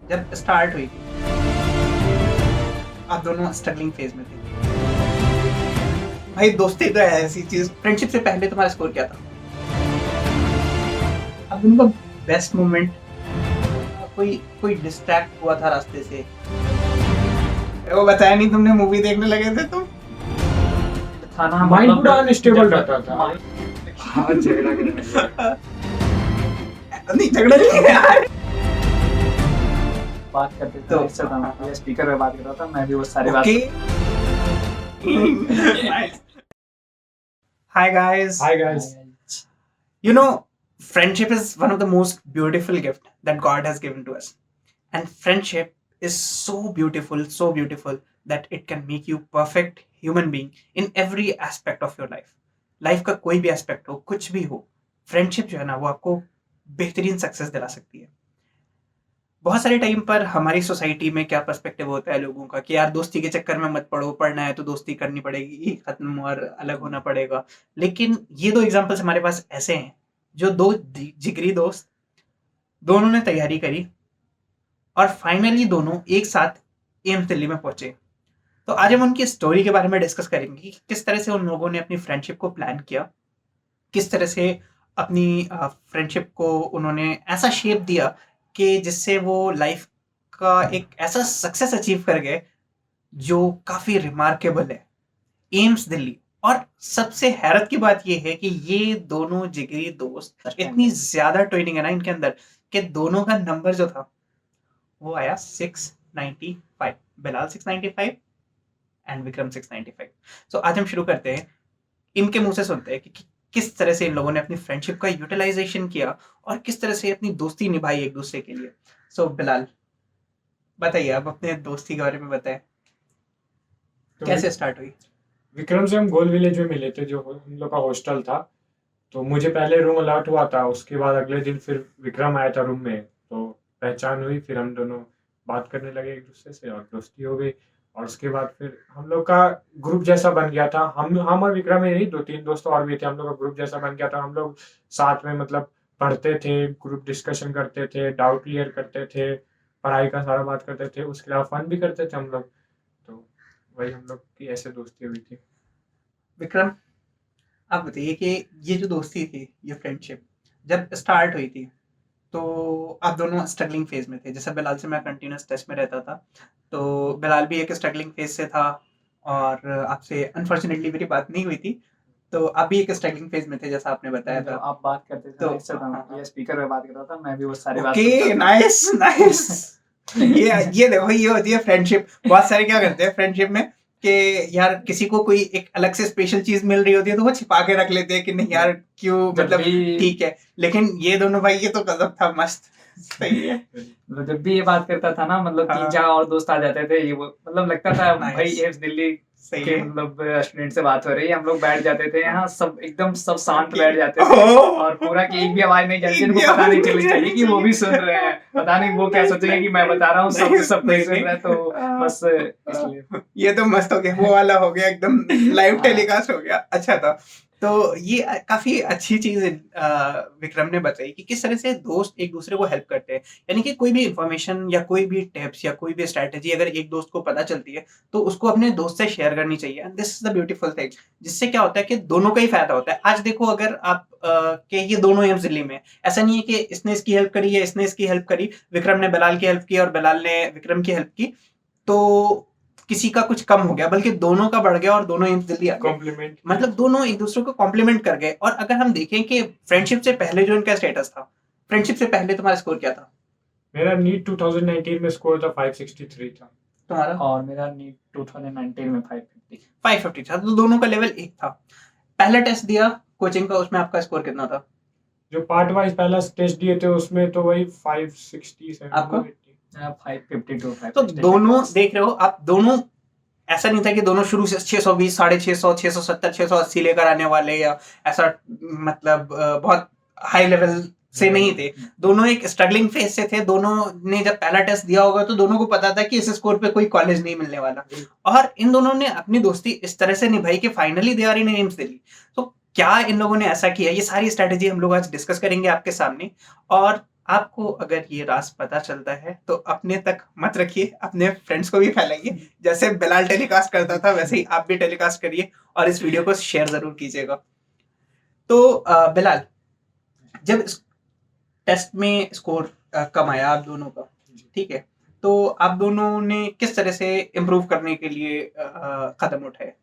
जब स्टार्ट हुई थी आप दोनों स्ट्रगलिंग फेज में थे। भाई दोस्ती तो है ऐसी चीज। फ्रेंडशिप से पहले तुम्हारा स्कोर क्या था? अब उनका बेस्ट मोमेंट, कोई कोई डिस्ट्रैक्ट हुआ था रास्ते से, वो बताया नहीं तुमने, मूवी देखने लगे थे तुम? था ना, माइंड मतलब पूरा अनस्टेबल रहता था। हाँ, झगड़ा करने नहीं झगड़ा नहीं है यार। बात करते थे तो- इससे था, ये स्पीकर पे बात कर रहा था, मैं भी वो सारी बात Okay. Nice. Hi guys. Hi guys. You know, friendship is one of the most beautiful gift that God has given to us. And friendship is so beautiful that it can make you perfect human being in every aspect of your life. Life का कोई भी aspect हो, कुछ भी हो, friendship जो है ना वो आपको बेहतरीन सक्सेस दिला सकती है। बहुत सारे टाइम पर हमारी सोसाइटी में क्या पर्सपेक्टिव होता है लोगों का कि यार दोस्ती के चक्कर में मत पड़ो, पढ़ना है तो दोस्ती करनी पड़ेगी, खत्म और अलग होना पड़ेगा। लेकिन ये दो एग्जांपल्स हमारे पास ऐसे हैं जो दो जिगरी दोस्त, दोनों ने तैयारी करी और फाइनली दोनों एक साथ एम्स दिल्ली में पहुंचे। तो आज हम उनकी स्टोरी के बारे में डिस्कस करेंगे कि किस तरह से उन लोगों ने अपनी फ्रेंडशिप को प्लान किया, किस तरह से अपनी फ्रेंडशिप को उन्होंने ऐसा शेप दिया कि जिससे वो लाइफ का एक ऐसा सक्सेस अचीव कर गए जो काफी रिमार्केबल है, एम्स दिल्ली। और सबसे हैरत की बात यह है कि ये दोनों जिगरी दोस्त, इतनी ज्यादा ट्रेनिंग है ना इनके अंदर कि दोनों का नंबर जो था वो आया 695। बिलाल 695 एंड विक्रम 695। सो आज हम शुरू करते हैं, इनके मुंह से सुनते हैं कि किस तरह से इन लोगों ने अपनी फ्रेंडशिप का यूटिलाइजेशन किया और किस तरह से अपनी दोस्ती निभाई एक दूसरे के लिए। सो बिलाल बताइए, आप अपने दोस्ती के बारे में बताएं, तो कैसे स्टार्ट हुई? विक्रम से हम गोल विलेज में मिले थे, जो हम लोग का हॉस्टल था। तो मुझे पहले रूम अलॉट हुआ था, उसके बाद अगले दिन फिर विक्रम आया था रूम में, तो पहचान हुई, फिर हम दोनों बात करने लगे एक दूसरे से और दोस्ती हो गई। और उसके बाद फिर हम लोग का ग्रुप जैसा बन गया था। हम और विक्रम ही नहीं, 2-3 दोस्त और भी थे, हम लोग का ग्रुप जैसा बन गया था। हम लोग साथ में मतलब पढ़ते थे, ग्रुप डिस्कशन करते थे, डाउट क्लियर करते थे, पढ़ाई का सारा बात करते थे, उसके अलावा फन भी करते थे हम लोग। तो वही हम लोग की ऐसे दोस्ती हुई थी। विक्रम आप बताइए कि ये जो दोस्ती थी, ये फ्रेंडशिप जब स्टार्ट हुई थी तो आप दोनों स्ट्रगलिंग फेज में थे। जैसे बिलाल से मैं कंटिन्यूस टच में रहता था, तो बिलाल भी एक स्ट्रगलिंग फेज से था और आपसे अनफॉर्चुनेटली मेरी बात नहीं हुई थी। तो आप भी एक स्ट्रगलिंग फेज में थे जैसा आपने बताया जो था। आप बात करते थे तो- इससे था, हाँ, हाँ। ये स्पीकर पे बात कर रहा था, मैं भी वो सारी बात ओके, सुनता था। Nice nice. ये देखो, ये होती है फ्रेंडशिप। बहुत सारे क्या करते हैं फ्रेंडशिप में कि यार किसी को कोई एक अलग से स्पेशल चीज मिल रही होती है तो वो छिपा के रख लेते हैं कि नहीं यार क्यों, जब मतलब भी- ठीक है। लेकिन ये दोनों भाई, ये तो गजब था, मस्त, सही है। जब भी ये बात करता था ना, मतलब हाँ। 3-4 और दोस्त आ जाते थे, ये वो मतलब लगता था Nice. भाई एम्स दिल्ली सही के है। मतलब स्टूडेंट से बात हो रही है। हम लोग बैठ जाते थे यहाँ, सब एकदम सब शांत Okay. बैठ जाते थे ओह! और पूरा की एक भी आवाज नहीं जाती, एक जिनको भी पता आवाज नहीं नहीं चलनी जानी चाहिए कि वो भी सुन रहे हैं। पता नहीं वो क्या Nice, सोचेंगे कि nice, मैं बता रहा हूँ, सब nice, सब नहीं nice, सुन रहे हैं, तो nice. बस इसलिए ये तो मस्त हो गया, वो वाला हो गया एकदम लाइव हाँ। टेलीकास्ट हो गया, अच्छा था। तो ये काफी अच्छी चीज विक्रम ने बताई कि किस तरह से दोस्त एक दूसरे को हेल्प करते हैं। यानी कि कोई भी इंफॉर्मेशन या कोई भी टिप्स या कोई भी स्ट्रेटेजी अगर एक दोस्त को पता चलती है तो उसको अपने दोस्त से शेयर करनी चाहिए। And this is the beautiful thing, जिससे क्या होता है कि दोनों का ही फायदा होता है। आज देखो, अगर आप के ये दोनों एम्स दिल्ली में, ऐसा नहीं है कि इसने इसकी हेल्प करी या इसने इसकी हेल्प करी, विक्रम ने बिलाल की हेल्प की और बिलाल ने विक्रम की हेल्प की, तो किसी का कुछ कम हो गया, बल्कि दोनों का बढ़ गया और दोनों एम्स दिल्ली आ गए। कॉम्प्लीमेंट, मतलब दोनों एक दूसरे को कॉम्प्लीमेंट कर गए। और अगर हम देखें कि फ्रेंडशिप से पहले जो इनका स्टेटस था, फ्रेंडशिप से पहले तुम्हारा स्कोर क्या था? मेरा नीट 2019 में स्कोर था 563 था। तुम्हारा और मेरा नीट 2019 में 550। 550 था, तो दोनों का लेवल एक था। पहला टेस्ट दिया कोचिंग का, उसमें आपका स्कोर कितना था? जो पार्ट वाइज पहला टेस्ट दिए थे उसमें तो वही 560 आपका? 552 तो दोनों देख रहे हो आप, दोनों ऐसा नहीं था कि दोनों शुरू से 620, 650, 670, 680 लेकर आने वाले या ऐसा, मतलब बहुत हाई लेवल से नहीं थे। दोनों एक स्ट्रगलिंग फेज से थे। दोनों ने जब पहला टेस्ट दिया होगा तो दोनों को पता था कि इस स्कोर पे कोई कॉलेज नहीं मिलने वाला, और इन दोनों ने अपनी दोस्ती इस तरह से निभाई कि finally they are in AIIMS Delhi. तो क्या इन लोगों ने ऐसा किया, ये सारी स्ट्रेटेजी हम लोग आज डिस्कस करेंगे आपके सामने। और आपको अगर ये राज पता चलता है तो अपने तक मत रखिए, अपने फ्रेंड्स को भी फैलाइए। जैसे बिलाल टेलीकास्ट करता था वैसे ही आप भी टेलीकास्ट करिए और इस वीडियो को शेयर जरूर कीजिएगा। तो बिलाल, जब टेस्ट में स्कोर कम आया आप दोनों का, ठीक है, तो आप दोनों ने किस तरह से इम्प्रूव करने के लिए कदम उठाए?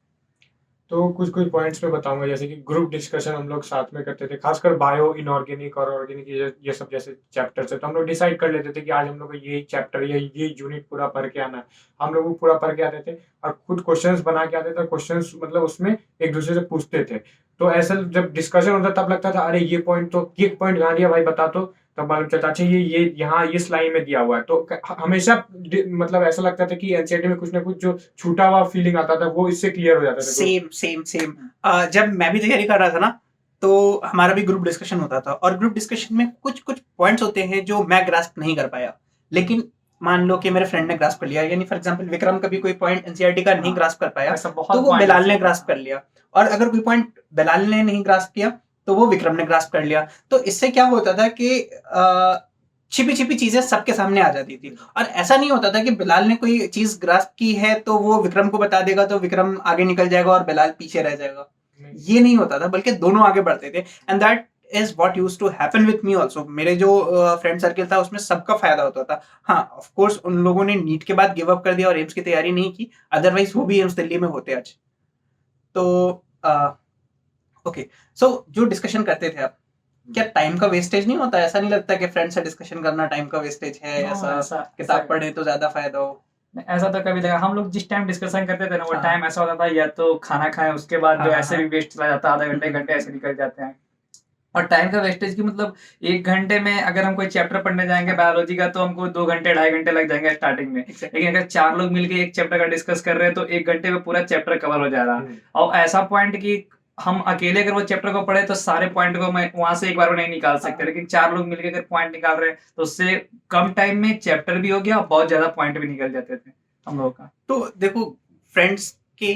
तो कुछ कुछ पॉइंट्स में बताऊंगा, जैसे कि ग्रुप डिस्कशन हम लोग साथ में करते थे, खासकर बायो, इनऑर्गेनिक और ऑर्गेनिक, ये सब जैसे चैप्टर्स है, तो हम लोग डिसाइड कर लेते थे कि आज हम लोग को ये चैप्टर या ये यूनिट पूरा पढ़ के आना है। हम लोग वो पूरा पढ़ के आते थे और खुद क्वेश्चंस बना के आते थे, क्वेश्चंस मतलब उसमें एक दूसरे से पूछते थे। तो ऐसा जब डिस्कशन होता तब लगता था अरे ये पॉइंट तो, ये पॉइंट कहाँ दिया भाई बता, तो तब मालूम चलता अच्छा ये यहाँ इस लाइन में दिया हुआ है। तो हमेशा मतलब ऐसा लगता था कि एनसीईआरटी में कुछ ना कुछ जो छूटा हुआ फीलिंग आता था वो इससे क्लियर हो जाता था। Same same same. जब मैं भी तैयारी कर रहा था ना, तो हमारा भी ग्रुप डिस्कशन होता था और ग्रुप डिस्कशन में कुछ कुछ पॉइंट्स होते हैं जो मैं ग्रास्प नहीं कर पाया, लेकिन मान लो कि मेरे फ्रेंड ने ग्रास्प कर लिया, यानी फॉर एग्जांपल विक्रम कभी कोई पॉइंट एनसीईआरटी का नहीं ग्रास्प कर पाया ऐसा बहुत तो वो point बिलाल ऐसे ने होता ग्रास्प था। कर लिया, और अगर कोई पॉइंट बिलाल ने नहीं ग्रास्प किया तो वो विक्रम ने ग्रास्प कर लिया। तो इससे क्या होता था कि छिपी छिपी चीजें सबके सामने आ जाती थी, और ऐसा नहीं होता था कि बिलाल ने कोई चीज ग्रास्प की है तो वो विक्रम को बता देगा तो विक्रम आगे निकल जाएगा और बिलाल पीछे रह जाएगा। ये नहीं होता था, बल्कि दोनों आगे बढ़ते थे, and that is what used to happen with me also. मेरे जो फ्रेंड सर्किल था उसमें सबका फायदा होता था। हाँ, ऑफ कोर्स उन लोगों ने नीट के बाद गिव अप कर दिया और एम्स की तैयारी नहीं की, अदरवाइज वो भी एम्स दिल्ली में होते आज। तो ओके, सो जो डिस्कशन करते थे आप, क्या टाइम का वेस्टेज नहीं होता? ऐसा नहीं लगता कि फ्रेंड से डिस्कशन करना टाइम का वेस्टेज है? ऐसा किताब पढ़े तो ज्यादा फायदा हो? ऐसा तो कभी लगा, हम लोग जिस टाइम डिस्कशन करते थे ना वो हाँ। टाइम ऐसा होता था या तो खाना खाएं उसके बाद जो हाँ, ऐसे हाँ। भी वेस्ट चला जाता, आधा घंटे घंटे ऐसे निकल जाते हैं। और टाइम का वेस्टेज की मतलब 1 घंटे में अगर हम कोई चैप्टर पढ़ने जाएंगे बायोलॉजी का तो हमको 2 घंटे 2.5 घंटे लग जाएंगे स्टार्टिंग में। लेकिन अगर 4 लोग मिलके एक चैप्टर का डिस्कस कर रहे हैं तो 1 घंटे में पूरा चैप्टर कवर हो जा रहा है। और ऐसा पॉइंट कि हम अकेले अगर वो चैप्टर को पढ़े तो सारे पॉइंट को मैं वहां से एक बार में नहीं निकाल सकते, लेकिन 4 लोग मिलके अगर पॉइंट निकाल रहे हैं तो उससे कम टाइम में चैप्टर भी हो गया और बहुत ज्यादा पॉइंट भी निकल जाते थे हम लोगों का। तो देखो, फ्रेंड्स के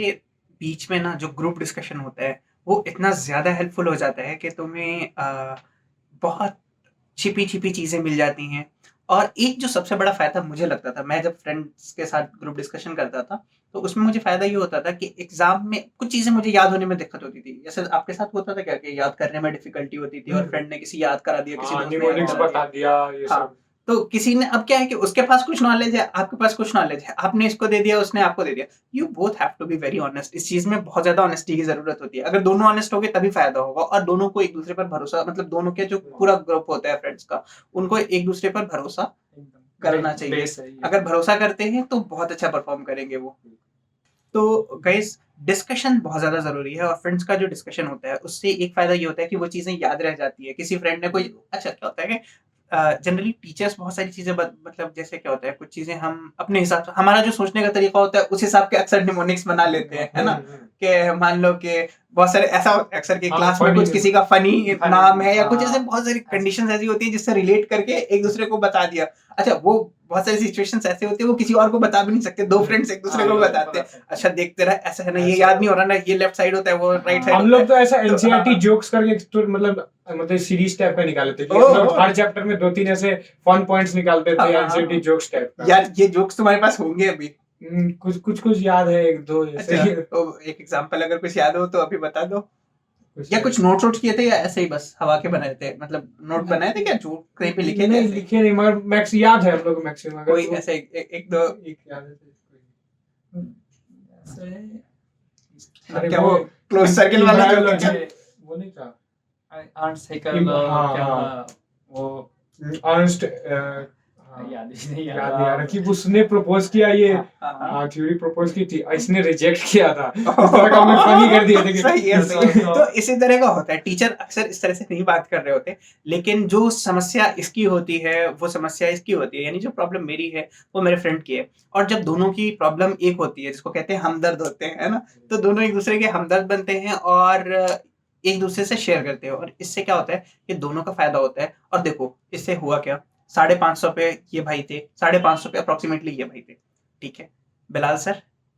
बीच में ना जो ग्रुप डिस्कशन होता है वो इतना ज्यादा हेल्पफुल हो जाता है कि तुम्हें बहुत छिपी छिपी चीजें मिल जाती हैं। और एक जो सबसे बड़ा फायदा मुझे लगता था, मैं जब फ्रेंड्स के साथ ग्रुप डिस्कशन करता था तो उसमें मुझे फायदा ये होता था कि एग्जाम में कुछ चीजें मुझे याद होने में दिक्कत होती थी। जैसे आपके साथ होता था क्या कि याद करने में डिफिकल्टी होती थी और फ्रेंड ने किसी याद करा दिया, किसी हाँ, दोस्त ने याद निमोनिक्स करा बता दिया। दिया ये हाँ, सब। तो किसी ने, अब क्या है कि उसके पास कुछ नॉलेज है, आपके पास कुछ नॉलेज है, आपने इसको दे दिया, उसने आपको दे दिया। You both have to be very honest. इस चीज में बहुत ज्यादा ऑनेस्टी की जरूरत होती है। अगर दोनों ऑनेस्ट हो गए तभी फायदा होगा, और दोनों को एक दूसरे पर भरोसा, मतलब दोनों के जो पूरा ग्रुप होता है फ्रेंड्स का, उनको एक दूसरे पर भरोसा करना चाहिए। अगर भरोसा करते हैं तो बहुत अच्छा परफॉर्म करेंगे वो। तो गाइस, डिस्कशन बहुत ज्यादा जरूरी है, और फ्रेंड्स का जो डिस्कशन होता है उससे एक फायदा ये होता है कि वो चीजें याद रह जाती है। किसी फ्रेंड ने कोई, अच्छा क्या होता है कि जनरली टीचर्स बहुत सारी चीजें मतलब जैसे क्या होता है, कुछ चीजें हम अपने हिसाब से, हमारा जो सोचने का तरीका होता है उस हिसाब के अक्सर निमोनिक्स बना लेते हैं, है ना? कि मान लो कि बहुत सारे ऐसा अक्सर के हाँ, क्लास में funny कुछ किसी का फनी funny, नाम है या कुछ ऐसे हाँ, बहुत सारी कंडीशंस ऐसी होती है जिससे रिलेट करके एक दूसरे को बता दिया। अच्छा, वो बहुत सारी सिचुएशंस ऐसे होती है वो किसी और को बता भी नहीं सकते, दो फ्रेंड्स एक दूसरे को बताते हैं, अच्छा देखते रहा ऐसा है ना, ये याद नहीं हो रहा ना, ये लेफ्ट साइड होता है वो राइट साइड हम होता लोग तो ऐसा है। तो एनसीईआरटी हाँ, जोक्स करके तो मतलब सीरीज टाइप का निकाले थे कि ओह, मतलब ओह। हर चैप्टर में 2-3 ऐसे फन पॉइंट्स निकालते थे, हाँ, एनसीईआरटी हाँ। जोक्स टाइप का। यार ये जोक्स तुम्हारे पास होंगे अभी? कुछ याद है, 1-2 अच्छा, जैसे। तो एक एग्जांपल अगर कुछ याद हो तो अभी बता दो। या कुछ कुछ नोट्स वोट्स किए थे या ऐसे ही बस हवा के बनाए थे, मतलब नोट बनाए थे क्या, जो कहीं पे लिखे थे नहीं ऐसे? लिखे नहीं, मगर मैक्स याद है हम लोग को मैक्सिमम। अगर कोई वो- ऐसे एक दो, एक याद है तो मतलब क्या वो क्लोज सर्किल वाला जो Embryology, है? वो नहीं था आर्ट साइकिल हाँ, क्या हाँ। वो अर्नस्ट याद ही नहीं याद नहीं आ रहा कि उसने प्रपोज किया ये, हाँ, थ्योरी प्रपोज की थी, इसने रिजेक्ट किया था। इस तरह का हमने फनी कर दिया था कि सही है, सही है। तो इसी तरह का होता है, टीचर अक्सर इस तरह से नहीं बात कर रहे होते, लेकिन जो समस्या इसकी होती है वो समस्या इसकी होती है, यानी जो प्रॉब्लम मेरी है वो मेरे फ्रेंड की है, और जब दोनों की प्रॉब्लम एक होती है जिसको कहते हैं हमदर्द होते हैं, है ना? तो दोनों एक दूसरे के हमदर्द बनते हैं और एक दूसरे से शेयर करते हैं, और इससे क्या होता है कि दोनों का फायदा होता है। और देखो इससे हुआ क्या, 550 पे ये भाई थे, 550 पे अप्रोक्सीमेटली ये भाई थे, ठीक है, Bilal sir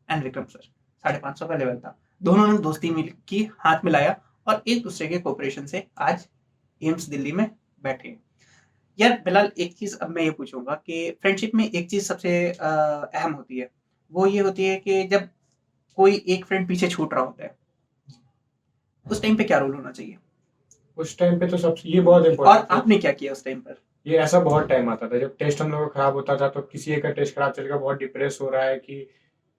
and Vikram sir, 550 का लेवल था। दोनों ने दोस्ती मिल की, हाथ मिलाया और एक दूसरे के कोऑपरेशन से आज एम्स दिल्ली में बैठे। यार बिलाल, एक चीज अब मैं ये पूछूंगा कि फ्रेंडशिप में एक चीज सबसे अहम होती है, वो ये होती है कि जब कोई एक फ्रेंड पीछे छूट रहा होता है, उस टाइम पे क्या रोल होना चाहिए, उस टाइम पे तो सब ये बहुत और इम्पोर्टेंट है। आपने क्या किया उस टाइम पर? ये ऐसा बहुत टाइम आता था जब टेस्ट हम लोग का खराब होता था, तो किसी एक का टेस्ट खराब चल गया, बहुत डिप्रेस हो रहा है कि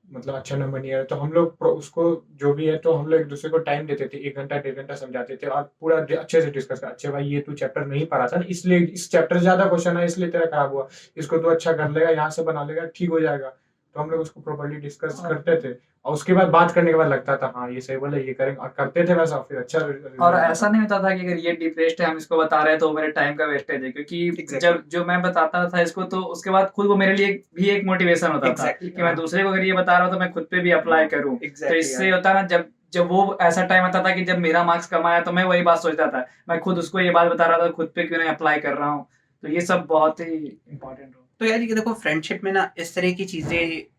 मतलब अच्छा नंबर नहीं आया, तो हम लोग उसको जो भी है, तो हम लोग एक दूसरे को टाइम देते थे, 1 घंटा 1.5 घंटा समझाते थे और पूरा अच्छे से डिस्कस कर, अच्छे भाई ये तू चैप्टर नहीं पढ़ा था ना, इसलिए इस चैप्टर से ज्यादा क्वेश्चन है इसलिए तेरा खराब हुआ, इसको तू अच्छा कर लेगा, यहाँ से बना लेगा, ठीक हो जाएगा। तो हम लोग उसको प्रॉपर्ली डिस्कस करते थे और उसके बाद बात करने के बाद लगता था हाँ ये सही बोला, ये करेंगे, और करते थे वैसा, फिर अच्छा और ऐसा नहीं होता था कि अगर ये डिप्रेस्ड है हम इसको बता रहे हैं तो मेरे टाइम का वेस्टेज है, क्योंकि Exactly. जब जो मैं बताता था इसको तो उसके बाद खुद वो मेरे लिए भी एक मोटिवेशन होता था Exactly. कि मैं दूसरे को अगर ये बता रहा हूँ तो मैं खुद पे भी अप्लाई करूँ। तो Exactly, इससे यार। होता ना, जब जब वो ऐसा टाइम आता था कि जब मेरा मार्क्स कम आया तो मैं वही बात सोचता था, मैं खुद उसको ये बात बता रहा था, खुद पे क्यों नहीं अप्लाई कर रहा हूँ। तो ये सब बहुत ही इम्पोर्टेंट हो। तो यार ये देखो, फ्रेंडशिप में ना इस तरह की चीजें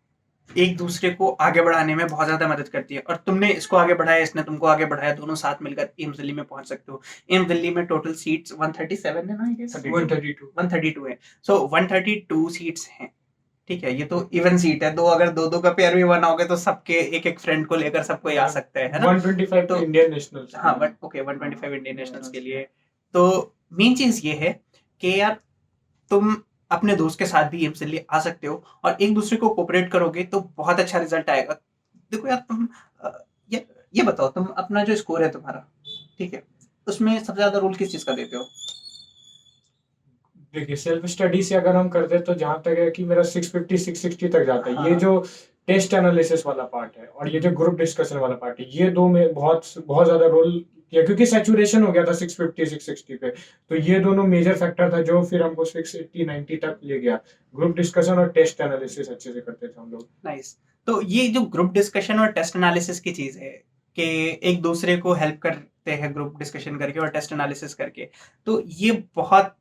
एक दूसरे को आगे बढ़ाने में बहुत ज्यादा मदद करती है, और तुमने इसको आगे बढ़ाया, इसने तुमको आगे बढ़ाया, दोनों साथ मिलकर एम्स दिल्ली में पहुंच सकते हो। एम्स दिल्ली में टोटल सीट्स 137 है ना, आई गेस 132 132 है। सो 132 सीट्स हैं, ठीक है, ये तो इवन सीट है, दो अगर दो दो का पेयर भी बनाओगे तो सबके एक एक फ्रेंड को लेकर सब कोई आ सकता है ना। 125 तो इंडियन नेशनल। हाँ, बट ओके, 125 इंडियन नेशनल्स के लिए। तो मेन चीज ये है कि यार तुम अपने दोस्त के साथ भी एम्स दिल्ली आ सकते हो, और एक दूसरे को कोऑपरेट करोगे तो बहुत अच्छा रिजल्ट आएगा। देखो यार, तुम ये ये बताओ, तुम अपना जो स्कोर है तुम्हारा, ठीक है, उसमें सबसे ज्यादा रोल किस चीज का देते हो? देखिए सेल्फ स्टडी से अगर हम करते तो जहाँ तक है कि मेरा 650 660 तक जाता है। ये हाँ। जो टेस्ट एनालिसिस वाला पार्ट है और ये जो ग्रुप डिस्कशन वाला पार्ट है, ये दो में बहुत बहुत ज्यादा रोल किया, क्योंकि सैचुरेशन हो गया था 650 660 पे। तो ये दोनों मेजर फैक्टर था जो फिर हमको 680 90 तक ले गया। ग्रुप डिस्कशन और टेस्ट एनालिसिस अच्छे से करते थे हम लोग। नाइस। तो ये जो ग्रुप डिस्कशन और टेस्ट एनालिसिस की चीज है कि एक दूसरे को हेल्प करते हैं ग्रुप डिस्कशन करके और टेस्ट एनालिसिस करके, तो ये बहुत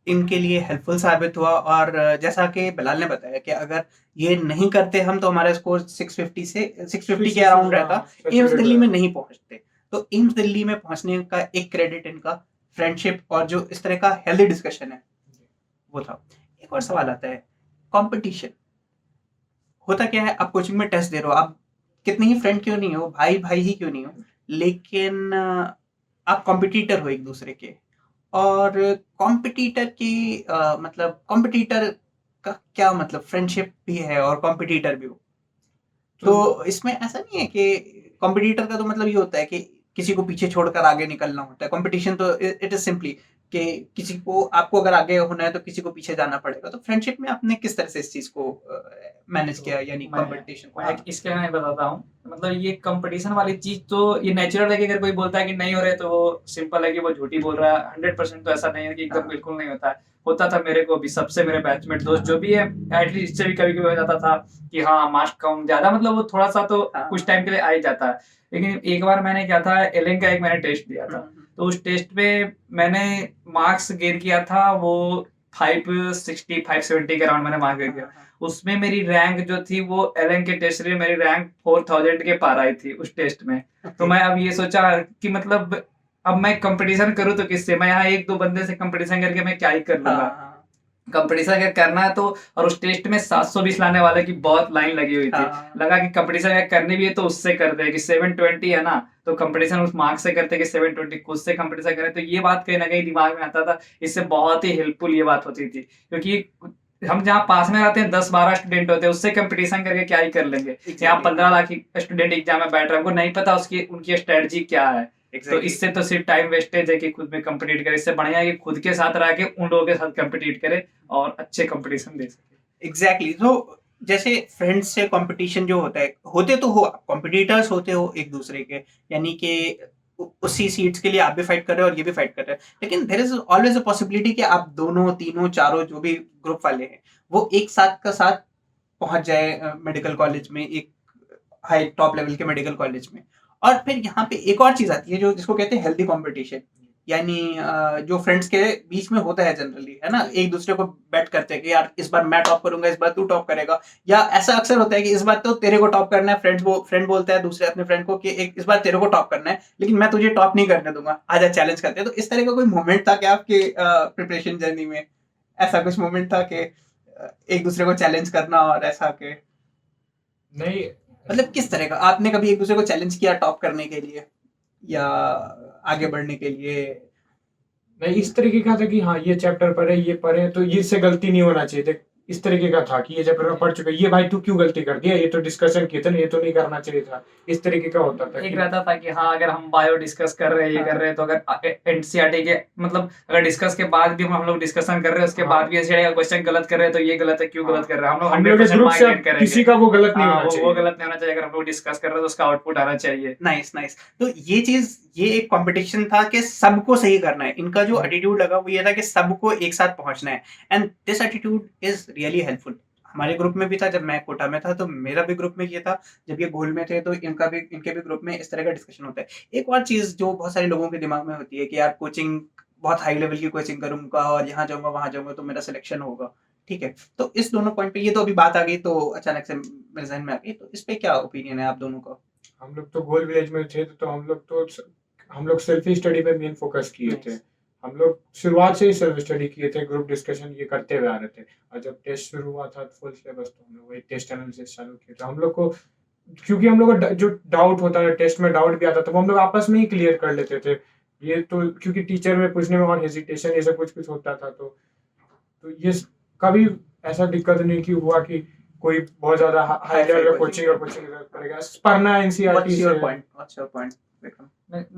इनके लिए हेल्पफुल साबित हुआ। और जैसा कि बिलाल ने बताया कि अगर ये नहीं करते हम तो हमारा स्कोर 650 से 650 के अराउंड रहता, एम्स दिल्ली में नहीं पहुंचते। तो एम्स दिल्ली में पहुंचने का एक क्रेडिट इनका फ्रेंडशिप और जो इस तरह का हेल्दी डिस्कशन है वो था। एक और सवाल आता है, कंपटीशन। होता क्या है, आप कोचिंग में टेस्ट दे रहे हो, आप कितने ही फ्रेंड क्यों नहीं हो, भाई भाई ही क्यों नहीं हो, लेकिन आप कॉम्पिटिटर हो एक दूसरे के। और कॉम्पिटिटर की मतलब कॉम्पिटिटर का क्या मतलब, फ्रेंडशिप भी है और कॉम्पिटिटर भी हो। तो इसमें ऐसा नहीं है कि कॉम्पिटिटर का तो मतलब ये होता है कि किसी को पीछे छोड़कर आगे निकलना होता है। कंपटीशन तो इट इज सिंपली कि किसी को, आपको अगर आगे होना है तो किसी को पीछे जाना पड़ेगा। तो फ्रेंडशिप में आपने किस तरह से इस चीज को मैनेज किया, यानी कंपटीशन को? मैं इसके मैं बताता हूँ, मतलब ये कंपटीशन वाली चीज तो ये नेचुरल है कि अगर कोई बोलता है कि नहीं हो रहे तो वो सिंपल है कि वो झूठी बोल रहा है। 100% तो ऐसा नहीं है कि एकदम बिल्कुल नहीं होता है। होता था मेरे को भी, सबसे मेरे बैचमेट दोस्त जो भी है, एटलीस्ट इससे भी कभी कभी हो जाता था कि हाँ मार्क्स कम ज्यादा, मतलब वो थोड़ा सा तो कुछ टाइम के लिए आ ही जाता है। लेकिन एक बार मैंने क्या था, एलिंग का एक मैंने टेस्ट दिया था, तो उस टेस्ट में मैंने मार्क्स गेन किया था वो 560 570 के अराउंड मैंने मार्क्स गेन किया। उसमें मेरी रैंक जो थी वो एलन के टेस्ट में मेरी रैंक 4000 के पार आई थी उस टेस्ट में। तो मैं अब ये सोचा कि मतलब अब मैं कंपटीशन करूँ तो किससे, मैं यहाँ एक दो बंदे से कंपटीशन करके मैं क्या ही कर लूंगा। कंपटीशन अगर करना है तो, और उस टेस्ट में 720 लाने वाले की बहुत लाइन लगी हुई थी। लगा कि कंपटीशन अगर करनी भी है तो उससे कर दे कि 720 है ना, तो कंपटीशन उस मार्क्स से करते कि 720 खुद से कंपटीशन करें। तो ये बात कहीं ना कहीं दिमाग में आता था, इससे बहुत ही हेल्पफुल ये बात होती थी, क्योंकि हम जहाँ पास में रहते हैं 10-12 स्टूडेंट होते हैं, उससे कंपटीशन करके क्या ही कर लेंगे। यहाँ 15 लाख स्टूडेंट एग्जाम में बैठ रहे हैं, हमको नहीं पता उसकी उनकी स्ट्रेटजी क्या है। तो इससे तो सिर्फ टाइम वेस्टेज है कि खुद में कंपीट करे। इससे बढ़िया है कि खुद के साथ रह के उन लोगों के साथ कंपीट करे और अच्छे कंपटीशन दे सके। एग्जैक्टली। तो जैसे फ्रेंड्स से कंपटीशन जो होता है, होते तो हो, कॉम्पिटिटर्स होते हो एक दूसरे के, यानी कि उसी सीट्स के लिए आप भी फाइट कर रहे हो और ये भी फाइट कर रहे हैं, लेकिन there is always a possibility कि आप दोनों तीनों चारों जो भी ग्रुप वाले हैं वो एक साथ का साथ पहुंच जाए मेडिकल कॉलेज में, एक हाई टॉप लेवल के मेडिकल कॉलेज में। और फिर यहाँ पे एक और चीज आती है जो जिसको कहते हैं हेल्दी कंपटीशन, यानी जो फ्रेंड्स के बीच में होता है जनरली, है ना, एक दूसरे को बैट करते हैं कि यार इस बार मैं टॉप करूंगा, इस बार तू टॉप करेगा। या ऐसा अक्सर होता है कि इस बार तो तेरे को टॉप करना है, फ्रेंड बोलता है दूसरे अपने फ्रेंड को कि एक इस बार तेरे को टॉप करना है, लेकिन मैं तुझे टॉप नहीं करने दूंगा, आजा चैलेंज करते हैं। तो इस तरह का कोई मोमेंट था क्या आपके प्रिपरेशन जर्नी में? ऐसा कुछ मोमेंट था कि एक दूसरे को चैलेंज करना और ऐसा के नहीं, मतलब किस तरह का आपने कभी एक दूसरे को चैलेंज किया टॉप करने के लिए या आगे बढ़ने के लिए? नहीं इस तरीके का था कि हाँ ये चैप्टर पढ़े ये पढ़े तो ये से गलती नहीं होना चाहिए थे, इस तरीके का था कि ये चैप्टर में पढ़ चुके, ये भाई तू क्यों गलती कर दिया, ये तो डिस्कशन किए थे ना, ये तो नहीं करना चाहिए था, इस तरीके का होता था एक कि रहता था कि हाँ अगर हम बायो डिस्कस कर रहे हैं ये हाँ। कर रहे हैं तो अगर एनसीईआरटी के मतलब अगर डिस्कस के बाद भी हम लोग डिस्कशन कर रहे हैं उसके हाँ। बाद भी एनसीईआरटी का क्वेश्चन गलत कर रहे हैं तो ये गलत है क्यों हाँ। गलत कर रहे हैं हम लोग हम लोग 100% ग्रुप मार्क से गेट करेंगे किसी का वो गलत नहीं हाँ होना वो चाहिए। गलत नहीं होना चाहिए अगर हम लोग डिस्कस कर रहे हैं तो उसका आउटपुट आना चाहिए नाइस नाइस। तो ये एक कंपटीशन था कि सबको सही करना है। इनका जो एटीट्यूड लगा वो ये था कि सबको एक साथ पहुंचना है and this attitude is really helpful. हमारे ग्रुप में भी था, जब मैं कोटा में था तो मेरा भी ग्रुप में ये था, जब ये गोल में थे तो इनके भी ग्रुप में इस तरह का डिस्कशन होता है। एक और चीज जो बहुत सारे लोगों के दिमाग में होती है कि यार कोचिंग बहुत हाई लेवल की कोचिंग करूंगा और यहाँ जाऊंगा वहां जाऊंगा तो मेरा सिलेक्शन होगा। ठीक है, तो इस दोनों पॉइंट पे ये तो अभी बात आ गई तो अचानक से मेरे जहन में आ गई, तो इस पे क्या ओपिनियन है आप दोनों का? हम लोग तो गोल विलेज में थे तो हम लोग सेल्फ स्टडी पे मेन फोकस किए थे। Nice. हम लोग शुरुआत से ही सेल्फ स्टडी किए थे, ग्रुप डिस्कशन ये करते हुए आ रहे थे, और जब टेस्ट शुरू हुआ था फुल सिलेबस तो हम लोग वही टेस्ट एनालिसिस चालू किए थे। हम लोग को क्योंकि हम लोग को जो डाउट होता है टेस्ट में डाउट भी आता था वो हम लोग आपस में ही क्लियर कर लेते थे। ये तो क्योंकि टीचर में पूछने में और हेजिटेशन ये सब कुछ कुछ होता था तो ये कभी ऐसा दिक्कत नहीं कि हुआ कि कोई बहुत ज्यादा हाई लेवल का कोचिंग करेगा पढ़ना एनसीईआरटी से। What's your point, Vikram?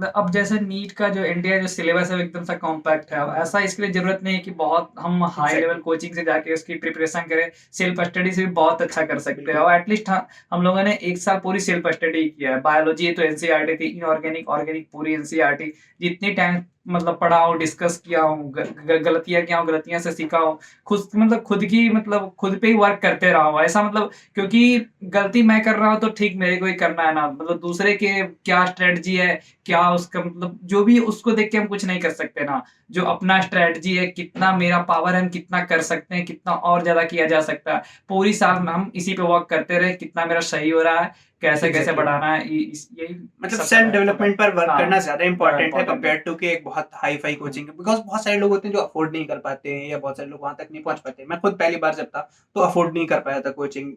अब जैसे नीट का जो इंडिया जो सिलेबस है वो एकदम सा कॉम्पैक्ट है। अब ऐसा इसके लिए जरूरत नहीं है कि बहुत हम हाई Exactly. लेवल कोचिंग से जाके उसकी प्रिपरेशन करें, सेल्फ स्टडी से भी बहुत अच्छा कर सकते हैं। बिल्कुल। और एटलीस्ट हम लोगों ने एक साल पूरी सेल्फ स्टडी किया है। बायोलॉजी तो एनसीईआरटी थी, इनऑर्गेनिक ऑर्गेनिक पूरी एनसीईआरटी, जितनी टाइम मतलब पढ़ा हूँ, डिस्कस किया हूँ, गलतियां किया हूँ, गलतियां से सीखा हूँ, खुद पे ही वर्क करते रहा हूँ। ऐसा मतलब क्योंकि गलती मैं कर रहा हूँ तो ठीक मेरे को ही करना है ना, मतलब दूसरे के क्या स्ट्रेटजी है क्या उसका मतलब जो भी उसको देख के हम कुछ नहीं कर सकते ना। जो अपना स्ट्रेटजी है, कितना मेरा पावर है, हम कितना कर सकते हैं, कितना और ज्यादा किया जा सकता है, पूरी साल में हम इसी पे वर्क करते रहे, कितना मेरा सही हो रहा है, कैसे कैसे Exactly. बढ़ाना है, यही मतलब सबसे सेल्फ महत्वपूर्ण डेवलपमेंट पर वर्क हाँ, करना ज्यादा इंपॉर्टेंट है important कंपेयर टू कि एक बहुत हाई फाई कोचिंग, बिकॉज बहुत सारे लोग होते हैं जो अफोर्ड नहीं कर पाते हैं या बहुत सारे लोग वहां तक नहीं पहुंच पाते। मैं खुद पहली बार जब था तो अफोर्ड नहीं कर पाया था कोचिंग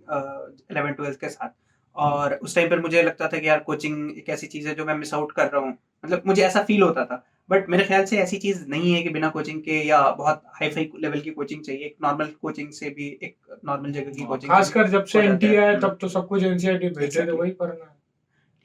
11-12 के साथ, और उस टाइम पर मुझे लगता था कि यार कोचिंग एक ऐसी चीज है जो मैं मिस आउट कर रहा हूँ, मतलब मुझे ऐसा फील होता था। बट मेरे ख्याल से ऐसी चीज नहीं है कि बिना कोचिंग के या बहुत हाई फाई लेवल की कोचिंग चाहिए, एक नॉर्मल कोचिंग से भी, एक नॉर्मल जगह की कोचिंग खासकर जब से हो जाता एनटी है। आया तब तो सब कुछ एनसीईआरटी भेज रहे थे, Exactly. वही पढ़ना है।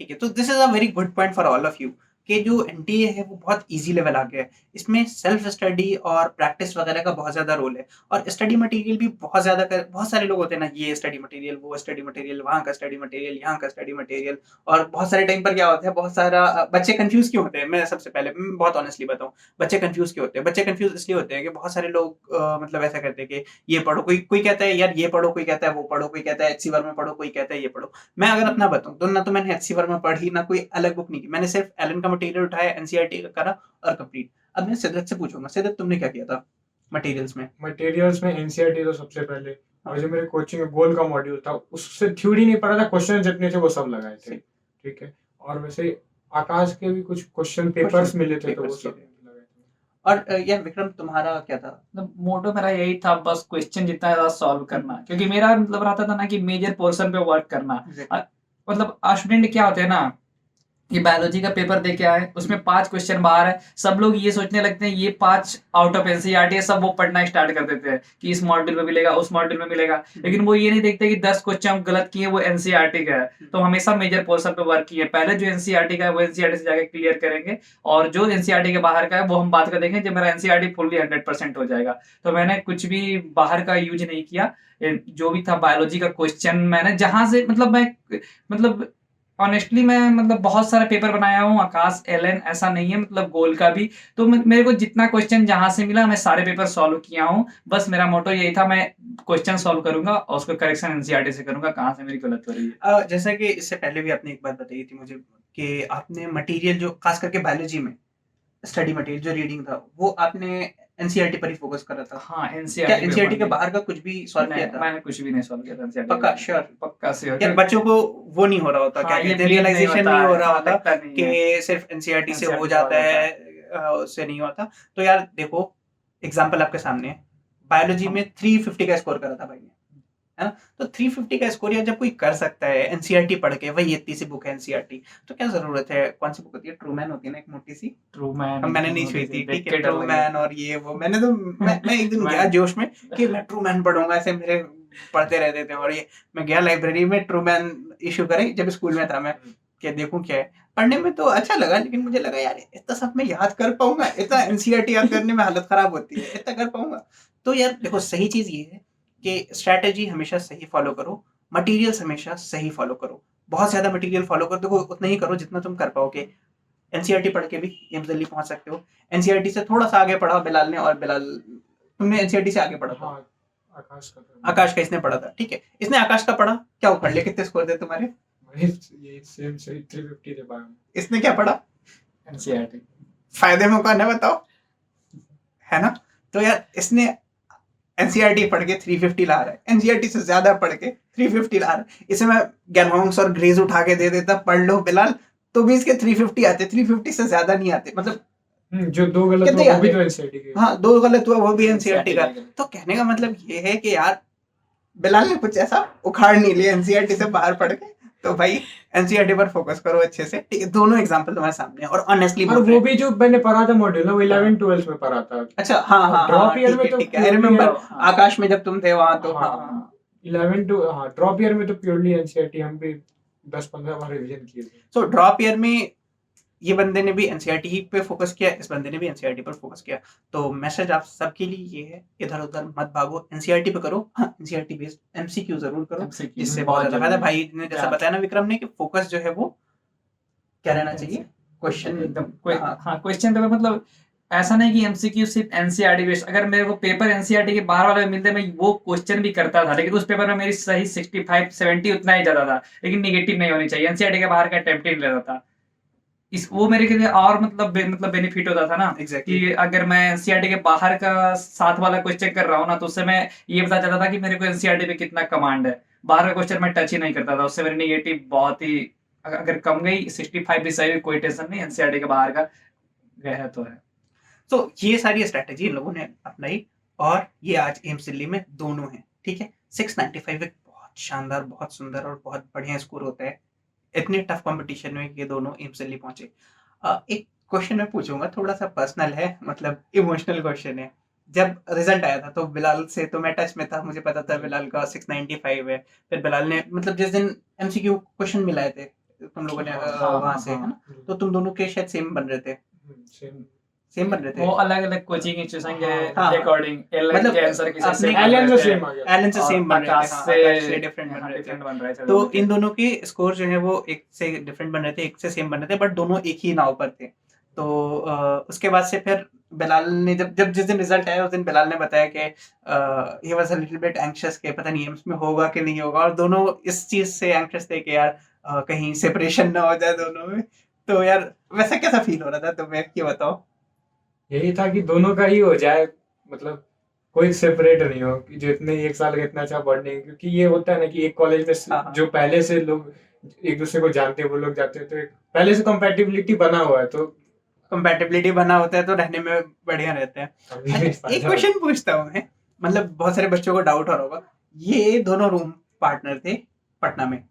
ठीक है, तो this is a very good point for all of you कि जो एनटीए है वो बहुत इजी लेवल आ गया है। इसमें सेल्फ स्टडी और प्रैक्टिस वगैरह का बहुत ज्यादा रोल है, और स्टडी मटेरियल भी बहुत ज्यादा बहुत सारे लोग होते हैं ना, ये स्टडी मटेरियल, वो स्टडी मटेरियल, वहाँ का स्टडी मटेरियल, यहाँ का स्टडी मटेरियल। और बहुत सारे टाइम पर क्या होता है, बहुत सारा बच्चे कंफ्यूज क्यों होते हैं, मैं सबसे पहले मैं बहुत ऑनेस्टली बताऊं, बच्चे कंफ्यूज क्यों होते हैं? बच्चे कंफ्यूज इसलिए होते हैं कि बहुत सारे लोग मतलब ऐसा करते हैं कि ये पढ़ो, कोई कोई कहता है यार ये पढ़ो, कोई कहता है वो पढ़ो, कोई कहता है एचसी वर्मा पढ़ो, कोई कहता है ये पढ़ो। मैं अगर अपना बताऊं तो ना तो मैंने एचसी वर्मा पढ़ी, ना कोई अलग बुक नहीं की, मैंने सिर्फ एलन का मटेरियल उठाया, एनसीईआरटी का करा और कंप्लीट। अब मैं सिद्धार्थ से पूछूंगा, सिद्धार्थ तुमने क्या किया था मटेरियल्स में? मटेरियल्स में एनसीईआरटी तो सबसे पहले, और जो मेरे कोचिंग में गोल का मॉड्यूल था उससे थ्योरी नहीं पढ़ा था, क्वेश्चन जितने थे वो सब लगाए थे। ठीक है, और वैसे आकाश के भी कुछ क्वेश्चन पेपर्स मिले थे तो वो सब लगाए थे। और यार विक्रम तुम्हारा क्या था? मतलब मोटो मेरा यही था, बस क्वेश्चन जितना ज्यादा सॉल्व करना, क्योंकि मेरा मतलब रहता था ना कि मेजर पोर्शन पे वर्क करना। मतलब स्टूडेंट क्या होते हैं ना कि बायोलॉजी का पेपर दे के आए, उसमें 5 क्वेश्चन बाहर है, सब लोग ये सोचने लगते हैं ये 5 आउट ऑफ एनसीईआरटी है, सब वो पढ़ना स्टार्ट कर देते हैं कि इस मॉड्यूल में मिलेगा, उस मॉड्यूल में मिलेगा, लेकिन वो ये नहीं देखते कि 10 क्वेश्चन हम गलत किए वो एनसीईआरटी का है। तो हमेशा मेजर पोर्शन पे वर्क किए, पहले जो एनसीईआरटी का है वो एनसीईआरटी से जाकर क्लियर करेंगे, और जो एनसीईआरटी के बाहर का है वो हम बात कर देखेंगे जब मेरा एनसीईआरटी फुल्ली 100% हो जाएगा। तो मैंने कुछ भी बाहर का यूज नहीं किया, जो भी था बायोलॉजी का क्वेश्चन मैंने जहां से मतलब ऑनेस्टली मैं मतलब बहुत सारे पेपर बनाया हूँ, आकाश एलन ऐसा नहीं है, मतलब गोल का भी। तो मेरे को जितना क्वेश्चन जहां से मिला मैं सारे पेपर सॉल्व किया हूँ। बस मेरा मोटो यही था, मैं क्वेश्चन सॉल्व करूंगा और उसको करेक्शन एनसीईआरटी से करूंगा, कहाँ से मेरी गलत हो रही है। जैसा कि इससे पहले भी आपने एक बात बताई थी मुझे कि आपने मटेरियल जो खास करके बायोलॉजी में स्टडी मटेरियल जो रीडिंग था वो आपने एनसीईआरटी पर ही फोकस करा था। हाँ, क्या एनसीईआरटी एनसीईआरटी के बाहर का कुछ भी सॉल्व किया था? मैंने कुछ भी नहीं सॉल्व किया था एनसीईआरटी। पक्का श्योर? पक्का श्योर। यार बच्चों को वो नहीं हो रहा होता, क्या हाँ, ये कहते हैं, believe नहीं रियलाइजेशन होता नहीं हो है, रहा हाँ, होता लगता नहीं है। कि सिर्फ एनसीईआरटी से NCERT हो के जाता बाद है, उससे नहीं होता। तो यार देखो, एग्जाम्पल आपके सामने है, बायोलॉजी में 350 का स्कोर करा था भाई ने, है ना। तो 350 का स्कोर या जब कोई कर सकता है एनसीईआरटी पढ़ के, वही इतनी सी बुक है एनसीईआरटी, तो क्या जरूरत है, कौन सी बुक होती है, ट्रूमैन होती है ना एक मोटी सी, ट्रू मैन मैंने नहीं छुई थी, ठीक है, डर लगे। ट्रूमैन और ये वो, मैंने तो मैं एक दिन मैं- गया जोश में कि मैं ट्रूमैन पढ़ूंगा, ऐसे मेरे पढ़ते रहते थे, और ये मैं गया लाइब्रेरी में ट्रूमैन इशू करे जब स्कूल में था मैं, कि देखूं क्या है। पढ़ने में तो अच्छा लगा, लेकिन मुझे लगा यार इतना सब मैं याद कर पाऊंगा, इतना एनसीईआरटी याद करने में हालत खराब होती है, इतना कर पाऊंगा। तो यार देखो सही चीज ये है कि स्ट्रैटेजी हमेशा सही फॉलो करो, मटेरियल्स हमेशा सही फॉलो करो, बहुत ज्यादा मटेरियल फॉलो करो, देखो उतना ही करो जितना तुम कर पाओगे। एनसीईआरटी पढ़ के भी एम्स दिल्ली पहुंच सकते हो, एनसीईआरटी से थोड़ा सा आगे पढ़ा बिलाल ने, और बिलाल तुमने एनसीईआरटी से आगे पढ़ा था, हाँ, आकाश का तो आकाश का इसने पढ़ा था, ठीक है, इसने आकाश का पढ़ा, क्या उखड़ लिया, कितने स्कोर थे तुम्हारे, वही ये सेम सही 350 थे बायो में। इसने क्या पढ़ा, एनसीईआरटी फायदे में कौन है बताओ, है ना। तो यार इसने एनसीईआरटी पढ़ के 350 ला रहा है, एनसीईआरटी से ज्यादा पढ़ के 350 ला रहा है, इसे मैं गैनहॉन्ग्स और ग्रेज उठा के दे देता, पढ़ लो बिलाल, तो भी इसके 350 आते, 350 से ज्यादा नहीं आते, मतलब जो दो गलत कितने हुआ वो भी आते? तो एनसीईआरटी के। हाँ 2 गलत हुआ वो भी एनसीईआरटी का। NCERT तो कहने का मतलब ये है कि यार बिलाल ने कुछ ऐसा उखाड़ नहीं लिया एनसीईआरटी से बाहर पढ़ के, तो भाई एनसीईआरटी पर फोकस करो अच्छे से, ठीक है, दोनों एग्जांपल तुम्हारे सामने है, और ऑनेस्टली और वो भी जो मैंने पढ़ा था मॉड्यूल वो 11 12 में पढ़ा था। अच्छा हाँ हाँ ड्रॉप हाँ, ईयर ठीक में है तो ठीक है, आई रिमेम्बर हाँ। आकाश में जब तुम थे वहां, तो हाँ हाँ 11 टू हाँ ड्रॉप ईयर में तो प्योरली एनसीईआरटी हम भी 10-15 बार रिवीजन किए थे। सो ड्रॉप ईयर में ये बंदे ने भी एनसीईआरटी ही पे फोकस किया, इस बंदे ने भी एनसीईआरटी पर फोकस किया, तो मैसेज आप सबके लिए ये है, इधर उधर मत भागो, एनसीईआरटी पे करो, हाँ एनसीईआरटी बेस्ड एमसीक्यू जरूर करो, MCQ जिससे बहुत बहुत ज्यादा फायदा। जरूरी भाई ने जैसा क्या? बताया ना विक्रम ने, कि फोकस जो है वो क्या रहना चाहिए, क्वेश्चन एकदम हाँ। हाँ क्वेश्चन पेपर, मतलब ऐसा नहीं कि एमसीक्यू सिर्फ एनसीईआरटी बेस्ड, अगर मेरे को पेपर एनसीईआरटी के बाहर वाले मिलते मैं वो क्वेश्चन भी करता था, लेकिन उस पेपर में मेरी सही 65-70 उतना ही ज्यादा था, लेकिन निगेटिव नहीं होनी चाहिए, एनसीईआरटी के बाहर का अटेम्प्ट ही नहीं लेता था। इस वो मेरे के लिए और मतलब बेनिफिट होता था ना, एग्जैक्टली कि अगर मैं एनसीईआरटी के बाहर का साथ वाला क्वेश्चन कर रहा हूँ ना, तो उससे मैं ये पता चलता था कि मेरे को एनसीईआरटी पे कितना कमांड है, बाहर का क्वेश्चन मैं टच ही नहीं करता था, उससे मेरी निगेटिव बहुत ही अगर कम गई 65 भी सही, कोई टेंशन नहीं, एनसीईआरटी के बाहर का गया है तो है। तो ये सारी स्ट्रैटेजी इन लोगों ने अपनाई, और ये आज एम्स दिल्ली में दोनों हैं, ठीक है। 695 एक बहुत शानदार, बहुत सुंदर और बहुत बढ़िया स्कोर होता है इतने टफ कंपटीशन में, ये दोनों एम्स दिल्ली पहुंचे। एक क्वेश्चन मैं पूछूंगा, थोड़ा सा पर्सनल है, मतलब इमोशनल क्वेश्चन है। जब रिजल्ट आया था तो बिलाल से तो मैं टच में था, मुझे पता था बिलाल का 695 है, फिर बिलाल ने मतलब जिस दिन एमसीक्यू क्वेश्चन मिलाए थे तुम लोगों ने वहां से, है ना, तो तुम दोनों के शायद सेम बन रहे थे, सेम सेम बन रहे थे, वो अलग अलग कोचिंग इंस्टीट्यूशन के हाँ। अकॉर्डिंग मतलब के आंसर की अपने एलियन से सेम आ गया। एलन से सेम बन रहे थे, आकाश हाँ, आकाश से डिफरेंट बन हाँ, रहे थे। different बन रहे थे तो दोनों के। इन दोनों के स्कोर जो है वो एक से डिफरेंट बन रहे थे, एक से सेम बन रहे थे, बट दोनों एक ही नाव पर थे। तो उसके बाद से फिर बिलाल ने जब जब जिस दिन रिजल्ट आया उस दिन बिलाल ने बताया कि he was a little bit anxious कि पता नहीं एम्स में होगा कि नहीं होगा, और दोनों इस चीज से एंग्शियस थे कि यार कहीं सेपरेशन ना हो जाए दोनों में। तो यार वैसा कैसा फील हो रहा था तुम्हें, ये बताओ। यही था कि दोनों का ही हो जाए, मतलब कोई सेपरेट नहीं हो, कि जो इतने एक साल का इतना अच्छा बॉन्डिंग, क्योंकि ये होता है ना कि एक कॉलेज में हाँ, हाँ। जो पहले से लोग एक दूसरे को जानते हैं वो लोग जाते हैं, तो एक पहले से कंपैटिबिलिटी बना हुआ है, तो कंपैटिबिलिटी बना होता है तो रहने में बढ़िया रहते हैं। अच्छा, एक क्वेश्चन पूछता हूँ मैं, मतलब बहुत सारे बच्चों को डाउट हो रहा होगा, ये दोनों रूम पार्टनर थे पटना में,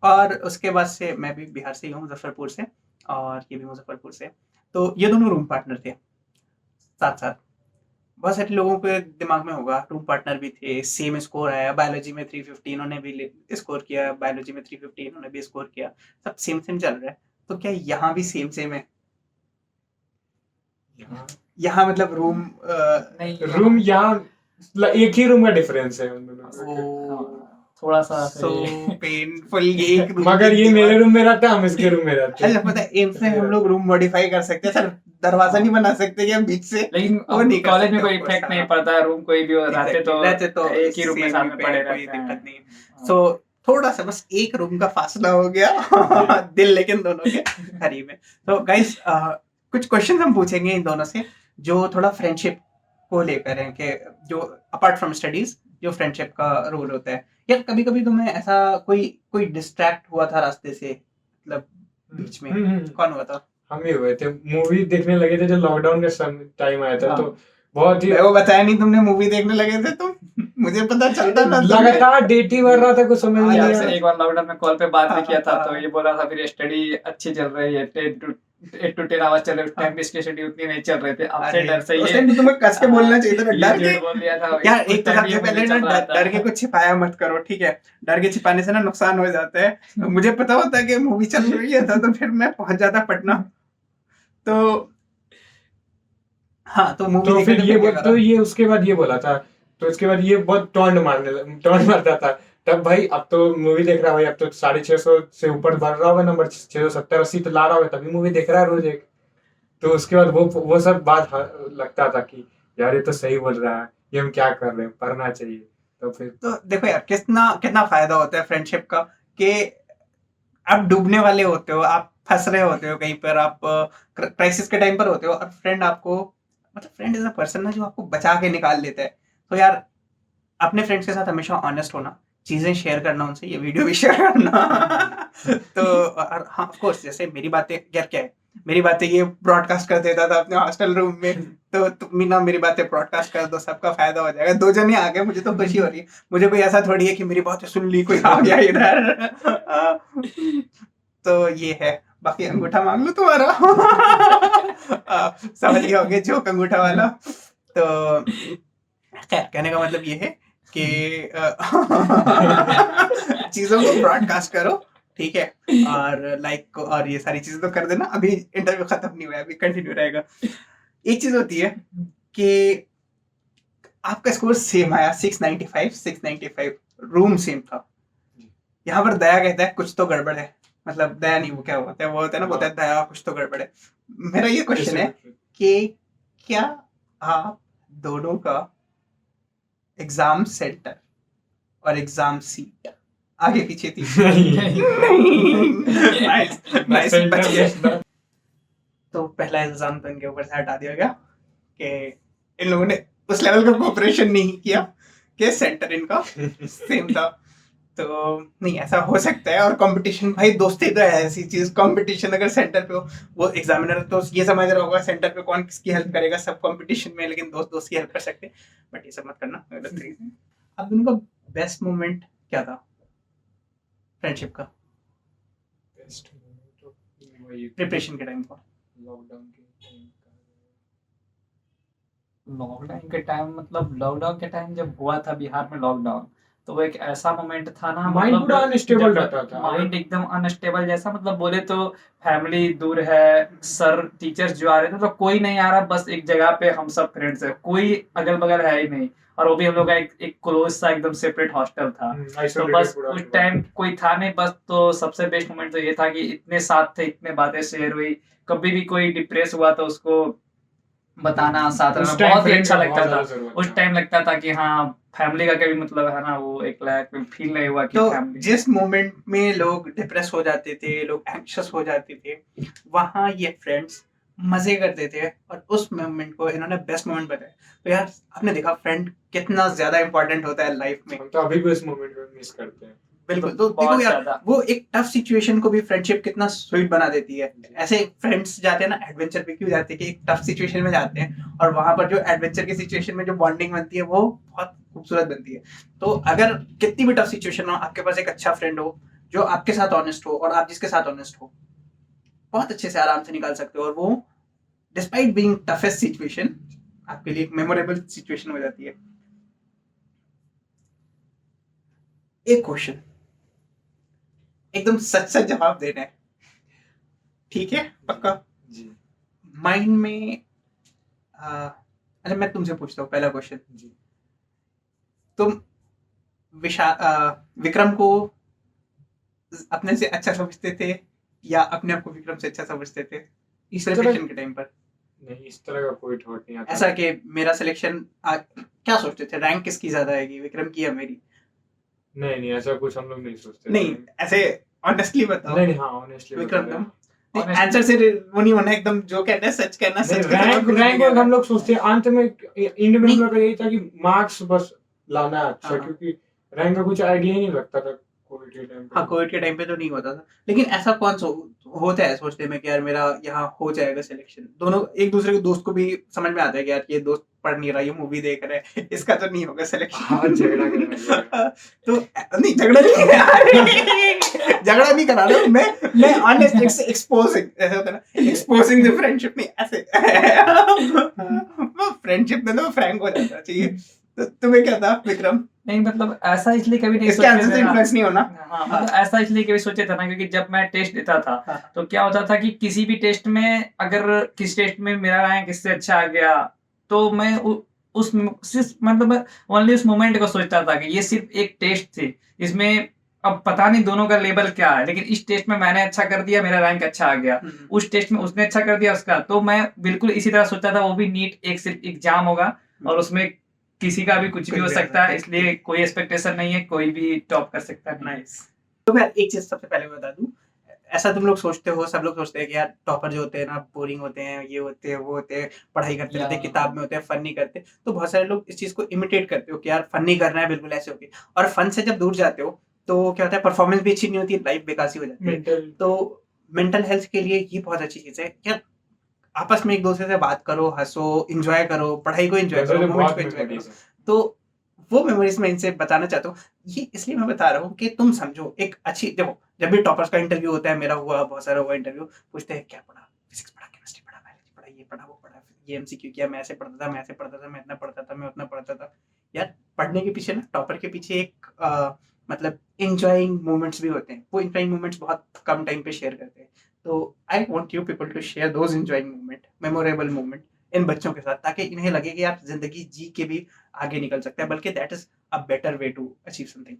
और उसके बाद से मैं भी बिहार से ही हूँ, मुजफ्फरपुर से, और ये भी मुजफ्फरपुर से, तो ये दोनों रूम पार्टनर थे साथ साथ। बहुत सारे लोगों के दिमाग में होगा रूम पार्टनर भी थे, सेम स्कोर आया, बायोलॉजी में 350 इन्होंने भी स्कोर किया, बायोलॉजी में 350 इन्होंने भी स्कोर किया, सब सेम सेम चल रहा है, तो क्या यहाँ भी सेम सेम है? यहाँ मतलब रूम नहीं, रूम यहाँ एक ही रूम का डिफरेंस है उन दोनों का। हाँ, थोड़ा सा सो पेनफुल, एक रूम मगर ये मेरे रूम में रहता है, हम इसके रूम में रहते अच्छा पता है एम्स में हम लोग रूम मॉडिफाई कर सकते हैं सर, दरवाजा नहीं बना सकते क्या बीच से? लेकिन वो नहीं कर कॉलेज में सकते, कोई of course, इफेक्ट नहीं हाँ। पड़ता, रूम कोई भी रहते तो एक ही रूम में same साथ ही में पे, पड़े कोई रहते हैं। दिक्कत नहीं है। सो थोड़ा सा बस एक रूम का फासला हो गया दिल लेकिन दोनों के करीब है। तो गाइस कुछ क्वेश्चन हम पूछेंगे इन दोनों से जो थोड़ा फ्रेंडशिप को लेकर है, कि जो अपार्ट फ्रॉम स्टडीज जो फ्रेंडशिप का रोल होता है। यार कभी कभी तुम्हें ऐसा कोई डिस्ट्रैक्ट हुआ था रास्ते से, मतलब बीच में? कौन हुआ था? हम ही हुए थे, मूवी देखने लगे थे जब लॉकडाउन के टाइम आया था, हाँ। तो बहुत ही वो बताया नहीं तुमने, मूवी देखने लगे थे तुम, मुझे पता चलता ना तुम्हें। लगातार डेट ही भर रहा था, कुछ समझ हाँ, नहीं आ आपसे रहा। एक बार लॉकडाउन में कॉल पे बात भी किया था, तो हाँ। ये बोल रहा था फिर स्टडी अच्छी चल रही है, 8 to 10 आवर्स चल रहे, उस टाइम पे इसकी स्टडी उतनी नहीं चल रहे थे, आपसे अरे डर से उस ये टाइम तो तुम्हें कस के बोलना चाहिए था, ये डर झूठ के। बोल दिया था यार उस एक तो टाइम ये सबसे मूवी पहले ना चल रहा डर के था। कुछ छिपाया मत करो, ठीक है? डर के छिपाने से ना नुकसान हो जाता है। तो मुझे पता होता है कि मूवी चल रही है तो फिर मैं पहुंच जाता पटना। तो हाँ, तो मूवी तो देखी फिर तो ये क्या बोल, करा? तो ये उसके बाद ये बोला था, तो इसके बाद ये बहुत टॉन्ट मारता था। तब भाई अब तो मूवी देख रहा है भाई, अब तो 650 से ऊपर बढ़ रहा होगा नंबर, 670-80 तो ला रहा होगा, तभी मूवी देख रहा है रोज एक। तो उसके बाद वो सब बात लगता था कि यार ये तो सही बोल रहा है, ये हम क्या कर रहे हैं, पढ़ना चाहिए। तो फिर तो देखो यार, कितना कितना फायदा होता है फ्रेंडशिप का, कि आप डूबने वाले होते हो, आप फंस रहे होते हो कहीं पर, आप क्राइसिस के टाइम पर होते हो, और फ्रेंड आपको, मतलब फ्रेंड इज अ पर्सन ना जो आपको बचा के निकाल लेता है। तो यार अपने फ्रेंड्स के साथ हमेशा ऑनेस्ट होना, चीजें शेयर करना उनसे, ये वीडियो भी शेयर करना। तो और हाँ ऑफ कोर्स, जैसे मेरी बातें यार क्या है, मेरी बातें ये ब्रॉडकास्ट कर देता था अपने हॉस्टल रूम में, तो तुम भी ना मेरी बातें ब्रॉडकास्ट कर दो, सबका फायदा हो जाएगा। 2 जने आ गए, मुझे तो खुशी हो रही है। मुझे कोई ऐसा थोड़ी है कि मेरी बातें सुन ली कोई आ गया इधर। तो ये है। बाकी अंगूठा मांग लो तुम्हारा। समझ गए होंगे जोक अंगूठा वाला। तो खैर, कहने का मतलब ये है कि चीजों को ब्रॉडकास्ट करो, ठीक है? और लाइक और ये सारी चीजें तो कर देना। अभी इंटरव्यू खत्म नहीं हुआ है, अभी कंटिन्यू रहेगा। एक चीज होती है कि आपका स्कोर सेम आया, 695, रूम सेम था। यहाँ पर दया कहता है कुछ तो गड़बड़ है, मतलब दया नहीं, वो क्या होता है, वो होता है ना, बोलता है दया कुछ तो गड़बड़ है। मेरा ये क्वेश्चन है कि क्या आप दोनों का एग्जाम सेंटर और एग्जाम सीट आगे पीछे थी? नाइस नाइस, बच गए। तो पहला इल्जाम तो इनके ऊपर से हटा दिया गया कि इन लोगों ने उस लेवल का कोऑपरेशन नहीं किया कि सेंटर इनका सेम था। तो नहीं, ऐसा हो सकता है। और कंपटीशन भाई, दोस्ती तो है ऐसी चीज, कंपटीशन अगर सेंटर पे हो, वो एग्जामिनर तो ये समझ रहा होगा सेंटर पे कौन किसकी हेल्प करेगा, सब कंपटीशन में, लेकिन दोस्त दोस्त की हेल्प कर सकते हैं। बट ये सब मत करना, गलत तरीके से। अब दोनों का बेस्ट मोमेंट क्या था फ्रेंडशिप का, बेस्ट मोमेंट तो वही प्रिपरेशन के टाइम का? लॉकडाउन के टाइम का। लॉकडाउन के टाइम, मतलब लॉकडाउन के टाइम जब हुआ था बिहार में लॉकडाउन, तो वो एक ऐसा मोमेंट था ना, माइंड पूरा अनस्टेबल रहता था। माइंड एकदम अनस्टेबल जैसा, मतलब बोले तो फैमिली दूर है, सर टीचर्स जो आ रहे थे तो कोई नहीं आ रहा, बस एक जगह पे हम सब फ्रेंड्स है, कोई अगल बगल है ही नहीं, और वो भी हम लोग का एक क्लोज सा एकदम सेपरेट हॉस्टल था। तो आइसोलेटेड बस पूरा उस टाइम कोई था नहीं, बस तो सबसे बेस्ट मोमेंट तो ये था कि इतने साथ थे, इतने बातें शेयर हुई, कभी भी कोई डिप्रेस हुआ तो उसको बताना, साथ रहना, उस टाइम बहुत ही फ्रेंड अच्छा का लगता बहुत था। ज्यादा जरूरत उस था। टाइम लगता था कि हाँ फैमिली का कभी मतलब है ना, वो एक लायक फील नहीं हुआ कि तो फैमिली। जिस मोमेंट में लोग डिप्रेस हो जाते थे, लोग एंग्शियस हो जाते थे, वहां ये फ्रेंड्स मजे करते थे, और उस मोमेंट को इन्होंने बेस्ट मोमेंट बताया। तो यार आपने देखा फ्रेंड कितना ज्यादा इंपॉर्टेंट होता है लाइफ में। हम तो अभी भी इस मोमेंट में मिस करते हैं। बिल्कुल। तो देखो बहुत यार, ज्यादा। वो एक टफ सिचुएशन को भी फ्रेंडशिप कितना स्वीट बना देती है। ऐसे फ्रेंड्स जाते हैं ना एडवेंचर पे, क्यों जाते हैं कि एक टफ सिचुएशन में जाते हैं, और वहां पर जो एडवेंचर की सिचुएशन में जो बॉन्डिंग बनती है वो बहुत खूबसूरत बनती है। तो अगर कितनी भी टफ सिचुएशन हो, आपके पास एक अच्छा फ्रेंड हो जो आपके साथ ऑनेस्ट हो, और आप जिसके साथ ऑनेस्ट हो, बहुत अच्छे से आराम से निकाल सकते हो, और वो डिस्पाइट बीइंग टफेस्ट सिचुएशन आपके लिए एक मेमोरेबल सिचुएशन हो जाती है। एक क्वेश्चन, एकदम सच सच जवाब देना है, ठीक है? पक्का? जी माइंड में अच्छा मैं तुमसे पूछता हूँ पहला क्वेश्चन। जी। तुम विक्रम को अपने से अच्छा समझते थे, या अपने आप को विक्रम से अच्छा समझते थे इस सिलेक्शन के टाइम पर? नहीं, इस तरह का कोई थॉट नहीं आता। ऐसा कि मेरा सिलेक्शन क्या सोचते थे, रैंक किसकी ज्यादा आएगी, विक्रम की या मेरी? नहीं, ऐसा कुछ हम लोग नहीं सोचते थे। नहीं, ऐसे ऑनेस्टली बताओ। नहीं, हाँ, ऑनेस्टली विक्रम बता रहे तुम हैं। आंसर से वो नहीं होना, एकदम जो कहना है सच कहना, नहीं, सच के सिवा रैंक कुछ नहीं रैंक कहना। हम लोग सोचते हैं अंत में, एंड में नहीं। हम लोग का यही था कि मार्क्स बस लाना है अच्छा, हाँ। क्योंकि रैंक का कुछ आइडिया ही नहीं लगता था कोविड के टाइम पे। हाँ, कोविड के टाइम पे तो नहीं होता था, लेकिन ऐसा कौन होता है सोचने में कि यार मेरा यहाँ हो जाएगा सिलेक्शन। दोनों एक दूसरे के दोस्त को भी समझ में आता है कि यार ये दोस्त पढ़ नहीं रहा, ये मूवी देख रहा है, इसका तो नहीं होगा सिलेक्शन। हाँ, झगड़ा करने लगे। तो नहीं, झगड़ा नहीं झगड़ा नहीं करा रहा हूँ मैं ऑनेस्ट एक्सपोजिंग, ऐसा होता है ना, एक्सपोजिंग द फ्रेंडशिप, नहीं ऐसे फ्रेंडशिप में तो फ्रैंक हो जाना चाहिए। तो तुम्हें क्या था विक्रम, नहीं मतलब ऐसा इसलिए कभी नहीं इसके आंसर से सोचे थे ना। इन्फ्लुएंस नहीं होना? हाँ मतलब ऐसा इसलिए कभी सोचे था ना, क्योंकि जब मैं टेस्ट देता था हाँ। तो क्या होता था कि किसी भी टेस्ट में अगर किस टेस्ट में मेरा रैंक इससे अच्छा आ गया तो मैं उस सिर्फ मतलब ओनली उस मोमेंट को सोचता था कि ये सिर्फ एक टेस्ट थी, इसमें अब पता नहीं दोनों का लेवल क्या है, लेकिन इस टेस्ट में मैंने अच्छा कर दिया, मेरा रैंक अच्छा आ गया, उस टेस्ट में उसने अच्छा कर दिया उसका, तो मैं बिल्कुल इसी तरह सोचता था वो भी नीट एक सिर्फ एग्जाम होगा और उसमें किसी का भी कुछ भी हो सकता है, इसलिए कोई एक्सपेक्टेशन नहीं है, कोई भी टॉप कर सकता है। नाइस। तो मैं एक चीज सबसे पहले बता दूं, ऐसा तुम लोग सोचते हो, सब लोग सोचते हैं कि यार टॉपर जो होते हैं ना बोरिंग होते हैं, ये होते हैं वो होते हैं, पढ़ाई करते रहते हैं, किताब में होते हैं, फन नहीं करते। तो बहुत सारे लोग इस चीज को इमिटेट करते हो कि यार फन नहीं करना है, बिल्कुल ऐसे होके, और फन से जब दूर जाते हो तो क्या होता है, परफॉर्मेंस भी अच्छी नहीं होती, लाइफ बेकार सी हो जाती है। तो मेंटल हेल्थ के लिए ये बहुत अच्छी चीज है यार, आपस में एक दूसरे से बात करो, हंसो, एंजॉय करो, पढ़ाई को एंजॉय करो, मोमेंट्स को एंजॉय करो। तो वो मेमोरीज मैं इनसे बताना चाहता हूँ। ये इसलिए मैं बता रहा हूँ कि तुम समझो, एक अच्छी, देखो जब भी टॉपर्स का इंटरव्यू होता है, मेरा हुआ, बहुत सारा हुआ इंटरव्यू, पूछते हैं क्या पढ़ा, फिजिक्स पढ़ा, केमिस्ट्री पढ़ा, बायोलॉजी पढ़ा, ये पढ़ा, वो पढ़ा, ये एमसीक्यू किया, मैं ऐसे पढ़ता था, मैं ऐसे पढ़ता था, मैं इतना पढ़ता था, मैं उतना पढ़ता था। यार पढ़ने के पीछे ना, टॉपर के पीछे एक मतलब एंजॉइंग मोमेंट्स भी होते हैं, वो एंजॉइंग मोमेंट्स बहुत कम टाइम पे शेयर करते हैं। तो I want you people to share those enjoying moment, memorable moment इन बच्चों के साथ, ताकि इन्हें लगे कि आप जिंदगी जी के भी आगे निकल सकते हैं, बल्कि that is a better way to achieve something.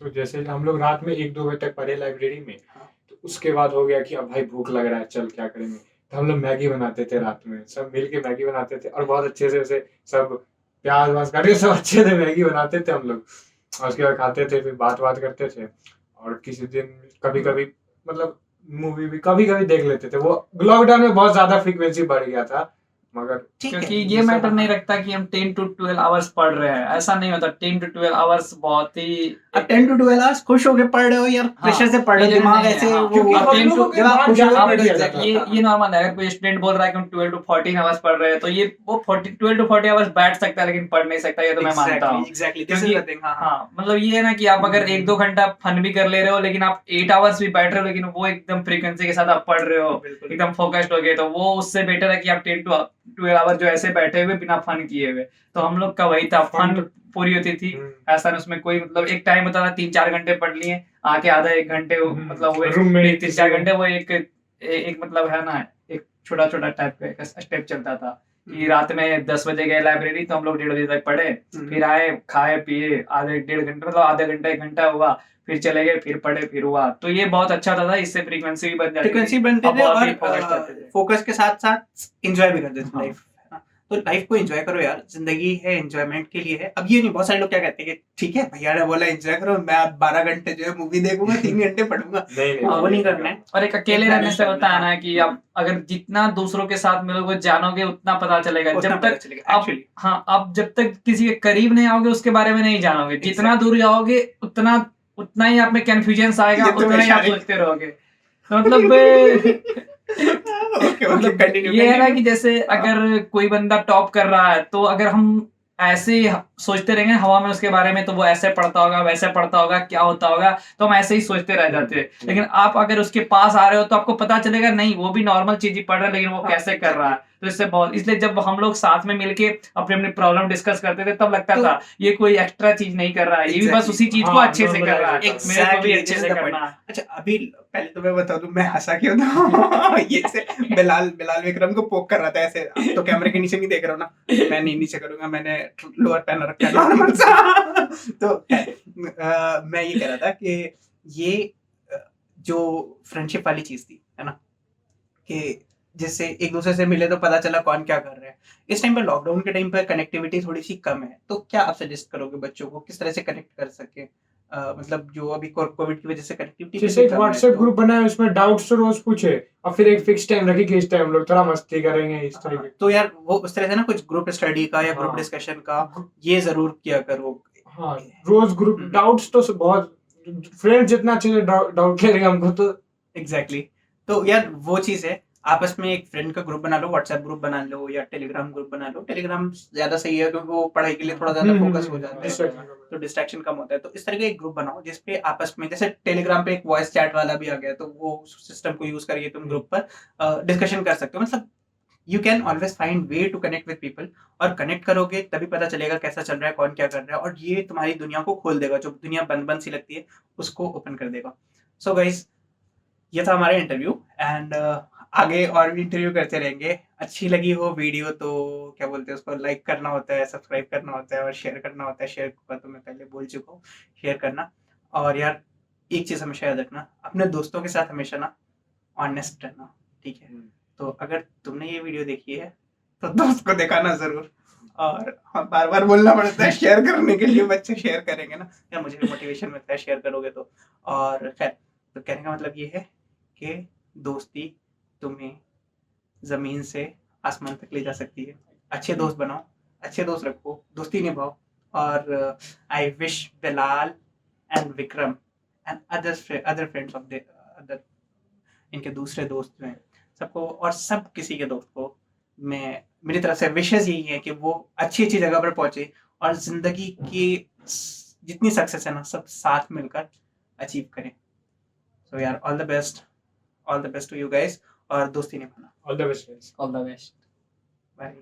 तो जैसे हम लोग रात में 1-2 बजे तक पढ़े लाइब्रेरी में, हाँ। तो उसके बाद हो गया कि अब भाई भूख लग रहा है, चल क्या करेंगे, तो हम लोग मैगी बनाते थे रात में, सब मिल के मैगी बनाते थे और बहुत अच्छे से उसे सब प्याज वाज काट के सब अच्छे से मैगी बनाते थे हम लोग, और उसके बाद खाते थे, फिर बात करते थे। और किसी दिन कभी कभी मतलब मूवी भी कभी कभी देख लेते थे। वो लॉकडाउन में बहुत ज्यादा फ्रीक्वेंसी बढ़ गया था, मगर क्योंकि ये मैटर नहीं रखता कि हम 10 to 12 आवर्स पढ़ रहे हैं, ऐसा नहीं होता। 10 to 12 आवर्स बहुत ही, अब 10 to 12 आवर्स खुश होके पढ़ रहे हो यार, प्रेशर से पढ़ रहे हो, दिमाग ऐसे वो क्योंकि आप हम 10 लोगों to के बाद ज्यादा बढ़ गया था। ये नॉर्मल है। अगर कोई स्टूडेंट बोल रहा है कि हम 12 to 14 आवर्स पढ़ रहे हैं, तो ये वो 12 to 40 आवर्स बैठ सकता है, लेकिन पढ़ नहीं सकता, ये तो मैं मानता हूँ। एग्जैक्टली, क्योंकि हाँ मतलब ये है ना कि आप अगर 1-2 घंटा फन भी कर ले रहे हो, लेकिन आप 8 आवर्स भी बैठ रहे हो, लेकिन वो एकदम फ्रीक्वेंसी के साथ आप पढ़ रहे हो, एकदम फोकस्ड हो गए, तो वो उससे बेटर है कि आप 10 to 12 आवर जो ऐसे बैठे हुए बिना फन किए हुए। तो हम लोग का वही था, फन पूरी होती थी, ऐसा नहीं उसमें कोई मतलब एक टाइम होता था 3-4 घंटे पढ़ लिए, आके आधा 1 घंटे मतलब वो 3-4 घंटे वो एक मतलब है ना, एक छोटा छोटा टाइप का स्टेप चलता था कि रात में 10 बजे गए लाइब्रेरी, तो हम लोग 1:30 बजे तक पढ़े, फिर आए, खाए पिए, आधे 1.5 घंटे मतलब आधा घंटा 1 घंटा हुआ, फिर चले गए, फिर पढ़े, फिर हुआ। तो ये बहुत अच्छा होता था, इससे फ्रीक्वेंसी भी बन जाती थी, फ्रीक्वेंसी बनते थे और फोकस के साथ साथ एंजॉय भी करते थे लाइफ। तो लाइफ को एंजॉय करो यार, जिंदगी है एंजॉयमेंट के लिए है। अब ये नहीं, बहुत सारे लोग क्या कहते हैं कि ठीक है भैया ने बोला एंजॉय करो, मैं अब 12 घंटे जो है मूवी देखूंगा, 3 घंटे पढ़ूंगा, वो नहीं करना है। और एक अकेले रहने से होता है ना कि आप अगर जितना दूसरों के साथ मिलोगे, जानोगे, उतना पता चलेगा। जब तक आप जब तक किसी के करीब नहीं आओगे, उसके बारे में नहीं जानोगे। जितना दूर जाओगे उतना ही आप में कंफ्यूजन आएगा, उतना ही आप सोचते रहोगे। तो मतलब ये है ना कि जैसे अगर कोई बंदा टॉप कर रहा है, तो अगर हम ऐसे सोचते रहेंगे हवा में उसके बारे में, तो वो ऐसे पढ़ता होगा, वैसे पढ़ता होगा, क्या होता होगा, तो हम ऐसे ही सोचते रह जाते हैं। लेकिन आप अगर उसके पास आ रहे हो, तो आपको पता चलेगा नहीं, वो भी नॉर्मल चीज ही पढ़ रहा है, लेकिन वो कैसे कर रहा है। तो इससे बहुत, इसलिए जब हम लोग साथ में मिलके अपने अपने प्रॉब्लम डिस्कस करते थे, तब लगता था ये कोई एक्स्ट्रा चीज नहीं कर रहा है, ये भी बस उसी चीज को अच्छे से कर रहा है, मेरे को भी अच्छे से करना है। अच्छा अभी पहले तो मैं बता दूं, मैं हंसा क्यों था ये से बिलाल विक्रम को पोक कर रहा था ऐसे, तो कैमरे के नीचे नहीं देख रहा हूं ना, मैं नहीं नीचे करूंगा, मैंने लोअर पहन रखा है नॉर्मल सा। तो मैं ये कह रहा था कि ये जो फ्रेंडशिप वाली चीज थी, है ना, कि जिससे एक दूसरे से मिले तो पता चला कौन क्या कर रहा है। इस टाइम पर, लॉकडाउन के टाइम पर कनेक्टिविटी थोड़ी सी कम है, तो क्या आप सजेस्ट करोगे बच्चों को किस तरह से कनेक्ट कर सके? मतलब जो अभी कोविड की वजह से कनेक्टिविटी, जैसे एक व्हाट्सएप ग्रुप बना है, उसमें डाउट्स रोज पूछे, और फिर एक फिक्स टाइम रखी कि इस टाइम हम लोग थोड़ा मस्ती करेंगे, इस तरह के। तो यार वो उस तरह से ना कुछ ग्रुप स्टडी का या ग्रुप डिस्कशन का ये जरूर किया करो। हाँ, रोज ग्रुप डाउट्स तो बहुत, फ्रेंड जितना अच्छे से डाउट करेंगे हमको तो एग्जैक्टली। तो यार वो चीज है, आपस में एक फ्रेंड का ग्रुप बना लो, व्हाट्सएप ग्रुप बना लो या टेलीग्राम ग्रुप बना लो। टेलीग्राम ज्यादा सही है क्योंकि वो पढ़ाई के लिए थोड़ा ज्यादा फोकस हो जाता है, distraction का तो डिस्ट्रैक्शन कम होता है। तो इस तरह का एक ग्रुप बनाओ जिसपे आपस में, जैसे टेलीग्राम पे एक वॉइस चैट वाला भी आ गया, तो वो सिस्टम को यूज करके तुम ग्रुप पर डिस्कशन कर सकते हो। मतलब you can always find way to connect with people, और कनेक्ट करोगे तभी पता चलेगा कैसा चल रहा है, कौन क्या कर रहा है, और ये तुम्हारी दुनिया को खोल देगा। जो दुनिया बंद बंद सी लगती है उसको ओपन कर देगा। सो गाइस, ये था हमारा इंटरव्यू, एंड आगे और भी इंटरव्यू करते रहेंगे। अच्छी लगी हो वीडियो तो क्या बोलते हैं उसको, लाइक करना होता है, सब्सक्राइब करना होता है और शेयर करना होता है। शेयर का तो मैं पहले बोल चुका हूँ, शेयर करना। और यार एक चीज़ हमेशा याद रखना, अपने दोस्तों के साथ हमेशा ना ऑनेस्ट रहना, ठीक है। तो अगर तुमने ये वीडियो देखी है तो दोस्त को दिखाना जरूर। और हाँ, बार बार बोलना पड़ता है शेयर करने के लिए, बच्चे शेयर करेंगे ना, या मुझे भी मोटिवेशन मिलता है शेयर करोगे तो। और खैर, तो कहने का मतलब ये है कि दोस्ती तुम्हें जमीन से आसमान तक ले जा सकती है। अच्छे दोस्त बनाओ, अच्छे दोस्त रखो, दोस्ती निभाओ। और I wish Bilal and Vikram and other friends of the other, इनके दूसरे दोस्त जो हैं, सबको और सब किसी के दोस्त को मैं, मेरी तरफ से विशेष यही है कि वो अच्छी अच्छी जगह पर पहुंचे और जिंदगी की जितनी सक्सेस है ना, सब साथ मिलकर अचीव करें। सो यार, all the best to you guys, और दोस्ती निभाना। all the best guys. All the best. Bye.